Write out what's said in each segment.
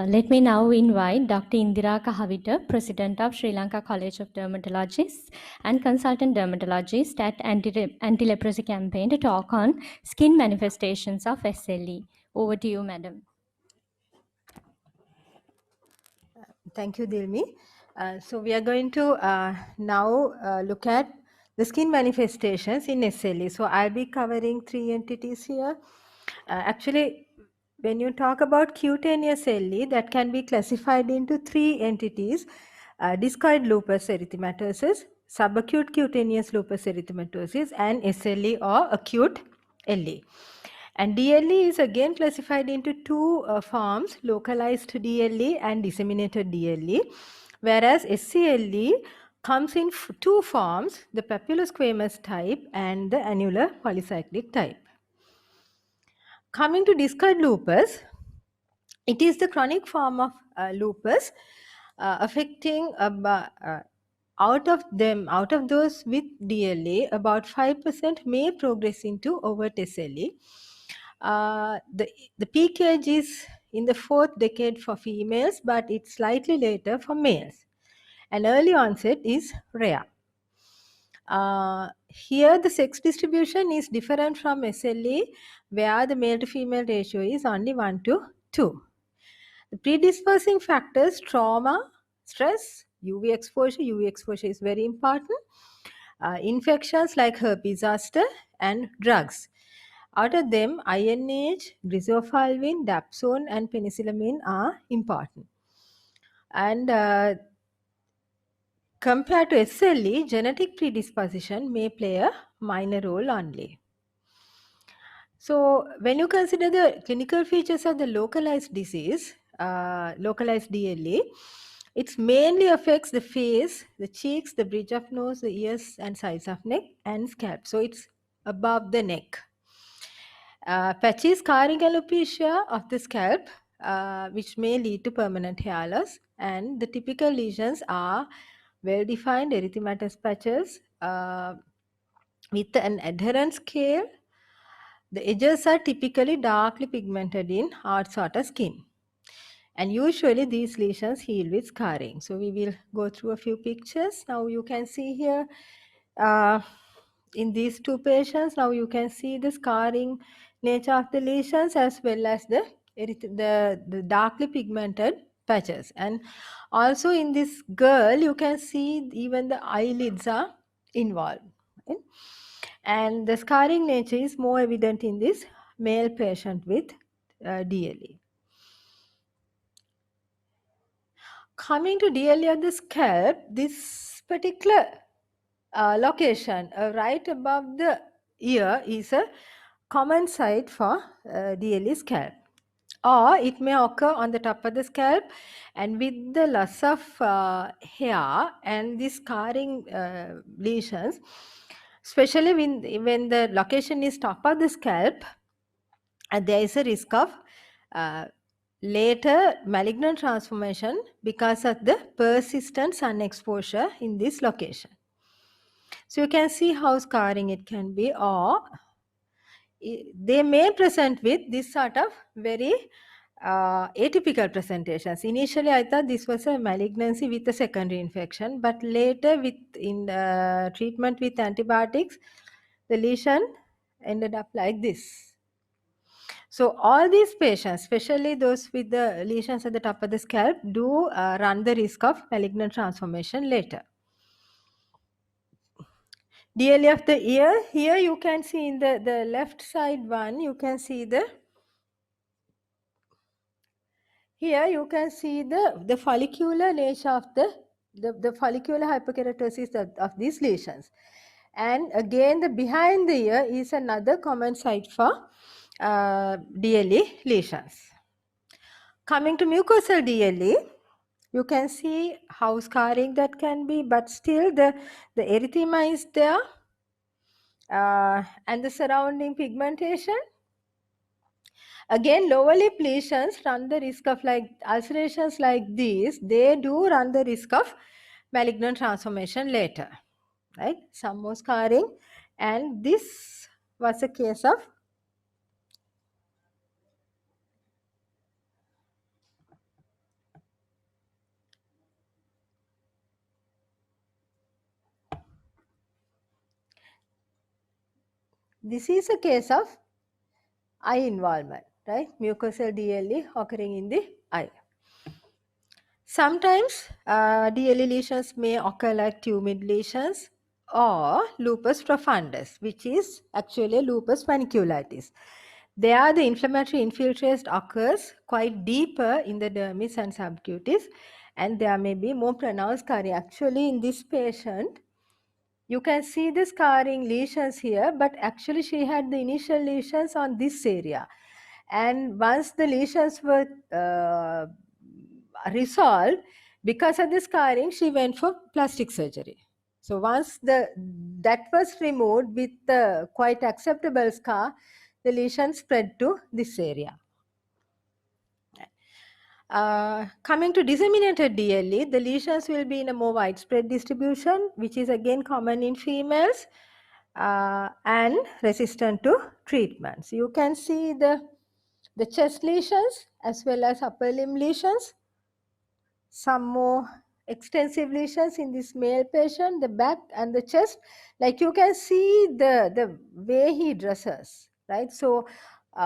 Let me now invite Dr. Indira Kahavita, President of Sri Lanka College of Dermatologists and Consultant Dermatologist at Anti-Leprosy Campaign to talk on skin manifestations of SLE. Over to you, Madam. Thank you, Dilmi. So we are going to now look at the skin manifestations in SLE. So I'll be covering 3 entities here. Actually, when you talk about cutaneous LE, that can be classified into 3 entities: discoid lupus erythematosus, subacute cutaneous lupus erythematosus, and SLE or acute LE. And DLE is again classified into 2 forms: localized DLE and disseminated DLE, whereas SCLE comes in 2 forms: the papulosquamous type and the annular polycyclic type. Coming to discoid lupus, it is the chronic form of lupus affecting out of those with DLA, about 5% may progress into overt SLE. The peak age is in the 4th decade for females, but it's slightly later for males. And early onset is rare. Here the sex distribution is different from SLE, where the male to female ratio is only 1:2. The predisposing factors: trauma, stress, UV exposure. UV exposure is very important. Infections like herpes zoster, and drugs. Out of them, INH, griseofulvin, dapsone, and penicillamine are important. And compared to SLE, genetic predisposition may play a minor role only. So when you consider the clinical features of the localized disease, localized DLE, it mainly affects the face, the cheeks, the bridge of nose, the ears and sides of neck, and scalp. So it's above the neck. Patchy scarring alopecia of the scalp, which may lead to permanent hair loss, and the typical lesions are well-defined erythematous patches with an adherent scale. The edges are typically darkly pigmented in hard sort of skin. And usually these lesions heal with scarring. So we will go through a few pictures. Now you can see here in these 2 patients, now you can see the scarring nature of the lesions as well as the darkly pigmented patches. And also in this girl, you can see even the eyelids are involved. Right? And the scarring nature is more evident in this male patient with DLE. Coming to DLE of the scalp, this particular location right above the ear is a common site for DLE scalp. Or it may occur on the top of the scalp, and with the loss of hair and the scarring lesions, especially when the location is top of the scalp, there is a risk of later malignant transformation because of the persistent sun exposure in this location. So you can see how scarring it can be, or they may present with this sort of very atypical presentations. Initially, I thought this was a malignancy with a secondary infection, but later in treatment with antibiotics, the lesion ended up like this. So all these patients, especially those with the lesions at the top of the scalp, do run the risk of malignant transformation later. DLE of the ear, here you can see in the left side one, you can see here you can see the follicular nature of the follicular hyperkeratosis of these lesions. And again, the behind the ear is another common site for DLE lesions. Coming to mucosal DLE, you can see how scarring that can be, but still the erythema is there, and the surrounding pigmentation. Again, lower lip lesions run the risk of, like ulcerations like these, they do run the risk of malignant transformation later, right? Some more scarring, and this was a case of This is a case of eye involvement, right? Mucosal DLE occurring in the eye. Sometimes DLE lesions may occur like tumid lesions or lupus profundus, which is actually lupus paniculitis. There, the inflammatory infiltrate occurs quite deeper in the dermis and subcutis, and there may be more pronounced scarring. Actually, in this patient, you can see the scarring lesions here, but actually she had the initial lesions on this area. And once the lesions were resolved, because of the scarring, she went for plastic surgery. So once that was removed with the quite acceptable scar, the lesion spread to this area. Coming to disseminated DLE, the lesions will be in a more widespread distribution, which is again common in females and resistant to treatments. You can see the chest lesions as well as upper limb lesions. Some more extensive lesions in this male patient, the back and the chest. Like you can see the way he dresses, right? So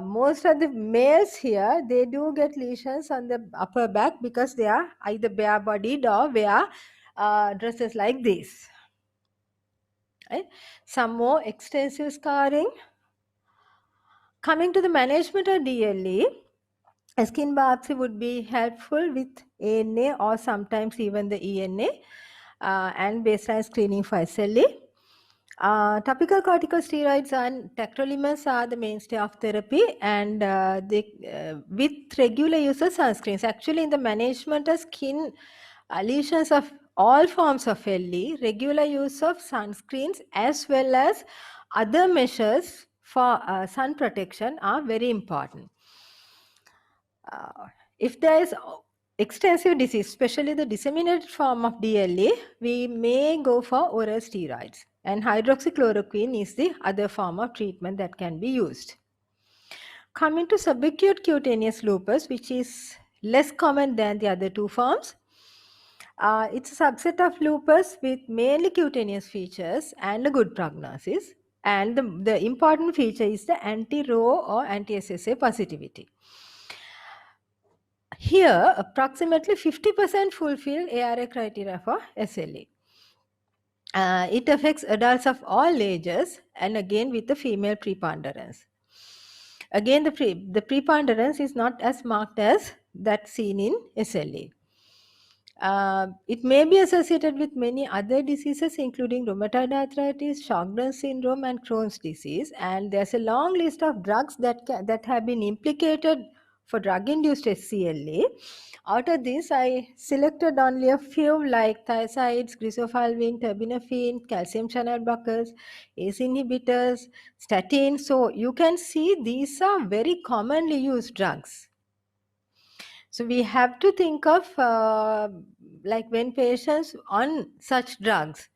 most of the males here, they do get lesions on the upper back because they are either bare bodied or wear dresses like this. Right? Some more extensive scarring. Coming to the management of DLE, a skin biopsy would be helpful with ANA or sometimes even the ENA and baseline screening for SLE. Topical corticosteroids and tacrolimus are the mainstay of therapy, and with regular use of sunscreens. Actually, in the management of skin lesions of all forms of LE, regular use of sunscreens as well as other measures for sun protection are very important. If there is extensive disease, especially the disseminated form of DLE, we may go for oral steroids, and hydroxychloroquine is the other form of treatment that can be used. Coming to subacute cutaneous lupus, which is less common than the other two forms, it's a subset of lupus with mainly cutaneous features and a good prognosis. And the important feature is the anti-Rho or anti-SSA positivity. Here, approximately 50% fulfill ARA criteria for SLE. It affects adults of all ages and again with the female preponderance. Again, the preponderance is not as marked as that seen in SLE. It may be associated with many other diseases, including rheumatoid arthritis, Sjogren's syndrome, and Crohn's disease. And there's a long list of drugs that have been implicated for drug-induced SCLA. Out of this, I selected only a few like thiazides, grisophylline, terbinafine, calcium channel blockers, ACE inhibitors, statins. So you can see these are very commonly used drugs. So we have to think of like when patients on such drugs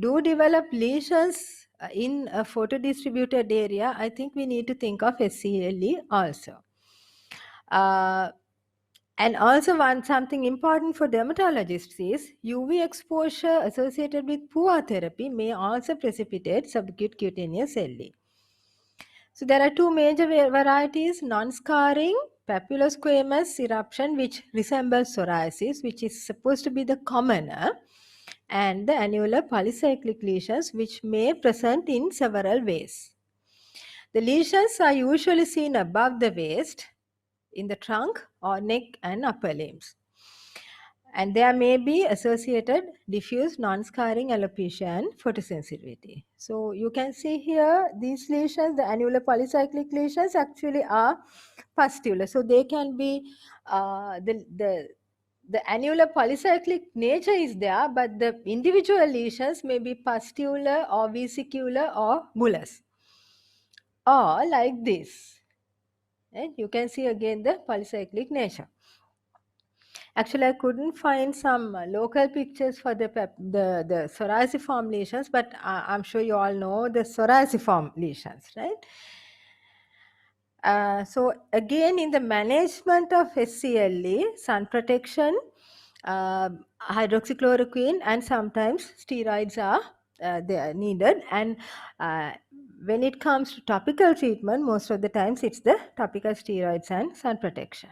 do develop lesions in a photodistributed area, I think we need to think of SCLE also. And also something important for dermatologists is UV exposure associated with poor therapy may also precipitate subacute cutaneous LE. So there are two major varieties, non-scarring, papulosquamous eruption, which resembles psoriasis, which is supposed to be the commoner, and the annular polycyclic lesions, which may present in several ways. The lesions are usually seen above the waist, in the trunk or neck and upper limbs. And there may be associated diffuse non-scarring alopecia and photosensitivity. So you can see here these lesions, the annular polycyclic lesions actually are pustular. So they can be the annular polycyclic nature is there, but the individual lesions may be pustular or vesicular or bullous, or like this. And you can see again the polycyclic nature. Actually, I couldn't find some local pictures for the psoriasiform lesions, but I'm sure you all know the psoriasiform lesions, right? So again, in the management of SCLE, sun protection, hydroxychloroquine, and sometimes steroids are they are needed. And when it comes to topical treatment, most of the times it's the topical steroids and sun protection.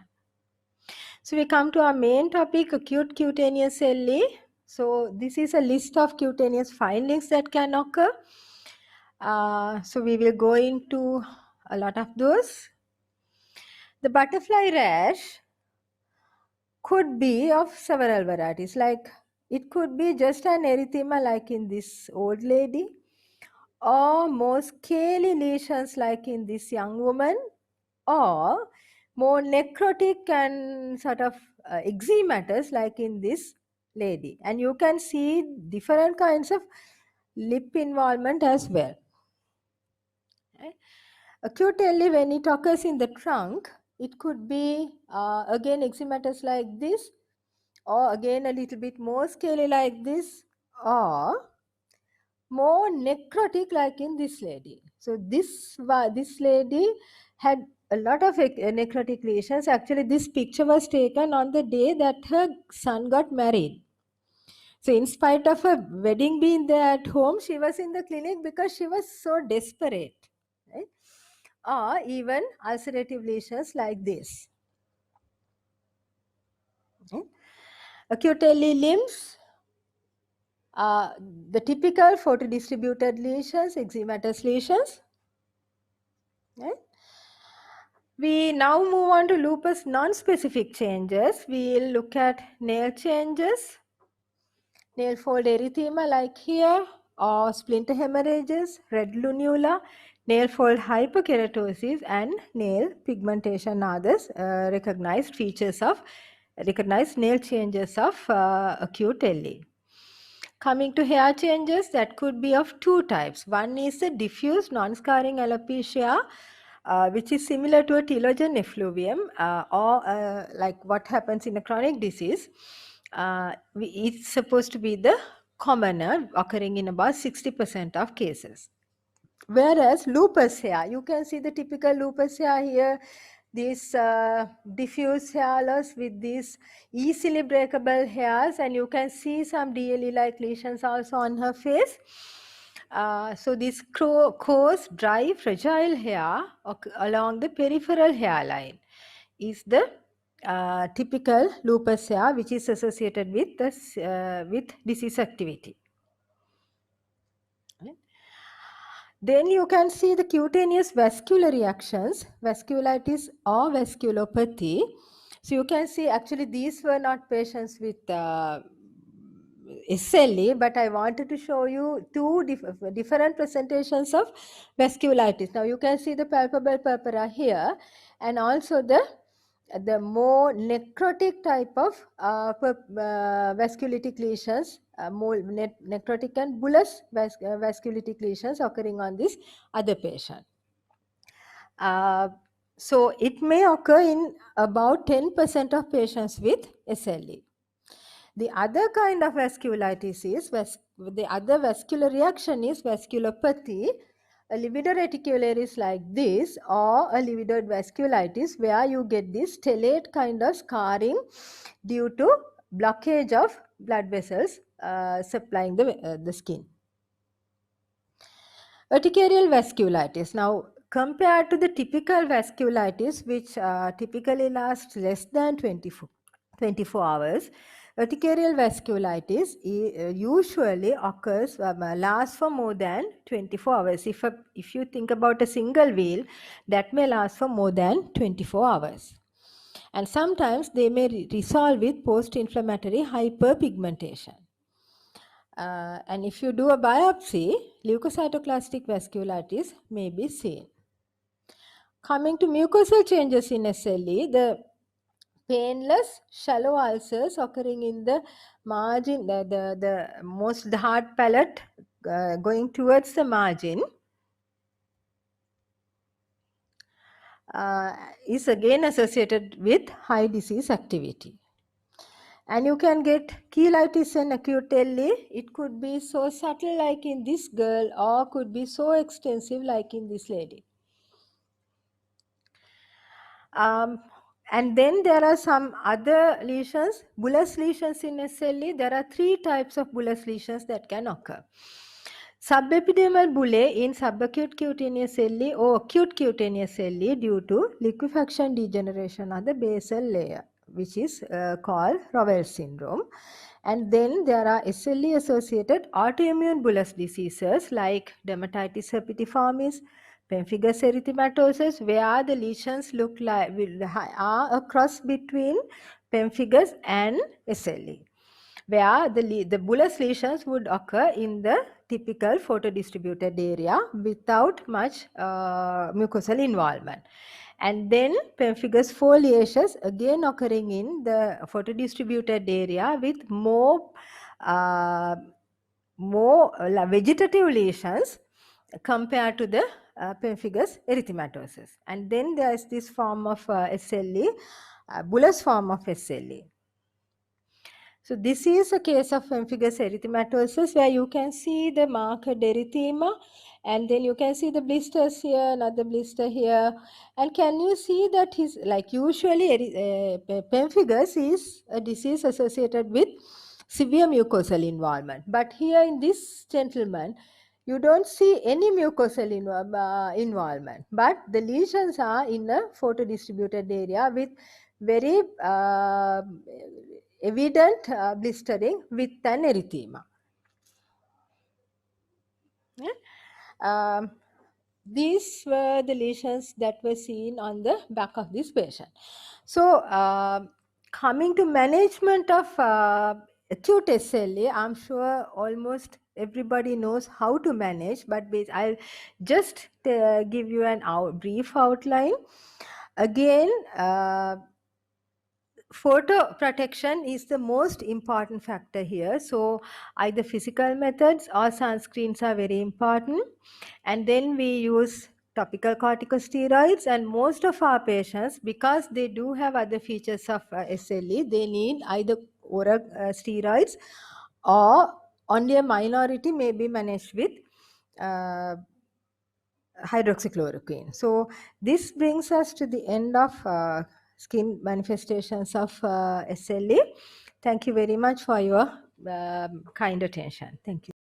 So we come to our main topic, acute cutaneous LA. So this is a list of cutaneous findings that can occur. So we will go into a lot of those. The butterfly rash could be of several varieties. Like it could be just an erythema like in this old lady, or more scaly lesions like in this young woman, or more necrotic and sort of eczematous like in this lady. And you can see different kinds of lip involvement as well. Right? Acute LE, when it occurs in the trunk, it could be again eczematous like this, or again a little bit more scaly like this, or more necrotic like in this lady. So this lady had a lot of necrotic lesions. Actually, this picture was taken on the day that her son got married. So in spite of her wedding being there at home, she was in the clinic because she was so desperate. Right? Or even ulcerative lesions like this. Okay? Acute LE limbs, the typical photodistributed lesions, eczematous lesions. Right? We now move on to lupus non-specific changes. We'll look at nail changes, nail fold erythema like here, or splinter hemorrhages, red lunula, nail fold hyperkeratosis, and nail pigmentation are the recognized nail changes of acute LE. Coming to hair changes, that could be of two types. One is the diffuse non-scarring alopecia, which is similar to a telogen effluvium, or like what happens in a chronic disease. It's supposed to be the commoner, occurring in about 60% of cases. Whereas lupus hair, you can see the typical lupus hair here, these diffuse hair loss with these easily breakable hairs, and you can see some DLE-like lesions also on her face. So this coarse, dry, fragile hair along the peripheral hairline is the typical lupus hair, which is associated with this, with disease activity. Then you can see the cutaneous vascular reactions, vasculitis or vasculopathy. So you can see actually these were not patients with SLE, but I wanted to show you two different presentations of vasculitis. Now you can see the palpable purpura here, and also the more necrotic type of vasculitic lesions, more necrotic and bullous vasculitic lesions occurring on this other patient. So it may occur in about 10% of patients with SLE. The other kind of vasculitis is, the other vascular reaction is vasculopathy. A livedo reticularis like this, or a livedoid vasculitis, where you get this stellate kind of scarring due to blockage of blood vessels supplying the skin. Urticarial vasculitis. Now, compared to the typical vasculitis, which typically lasts less than 24 hours, urticarial vasculitis usually occurs, lasts for more than 24 hours. If you think about a single wheal, that may last for more than 24 hours. And sometimes they may resolve with post-inflammatory hyperpigmentation. And if you do a biopsy, leukocytoclastic vasculitis may be seen. Coming to mucosal changes in SLE, the painless shallow ulcers occurring in the margin, the hard palate going towards the margin is again associated with high disease activity. And you can get cheilitis and acute LE. It could be so subtle like in this girl, or could be so extensive like in this lady. And then there are some other lesions, bullous lesions in SLE. There are three types of bullous lesions that can occur. Subepidermal bullae in subacute cutaneous LE or acute cutaneous LE due to liquefaction degeneration of the basal layer, which is called Rowell syndrome. And then there are SLE associated autoimmune bullous diseases like dermatitis herpetiformis, pemphigus erythematosus, where the lesions look like are a cross between pemphigus and SLE, where the bullous lesions would occur in the typical photodistributed area without much mucosal involvement. And then pemphigus foliaceus again occurring in the photodistributed area with more vegetative lesions compared to the pemphigus erythematosus. And then there is this form of SLE, bullous form of SLE. So this is a case of pemphigus erythematosus where you can see the marked erythema, and then you can see the blisters here, another blister here. And can you see that his, like usually pemphigus is a disease associated with severe mucosal involvement. But here in this gentleman, you don't see any mucosal involvement, but the lesions are in a photodistributed area with very evident blistering with an erythema. These were the lesions that were seen on the back of this patient. So, coming to management of acute SLE, I'm sure almost everybody knows how to manage, but I'll just give you an brief outline. Again, photo protection is the most important factor here. So either physical methods or sunscreens are very important. And then we use topical corticosteroids, and most of our patients, because they do have other features of SLE, they need either oral steroids, or only a minority may be managed with hydroxychloroquine. So this brings us to the end of skin manifestations of SLE. Thank you very much for your kind attention. Thank you.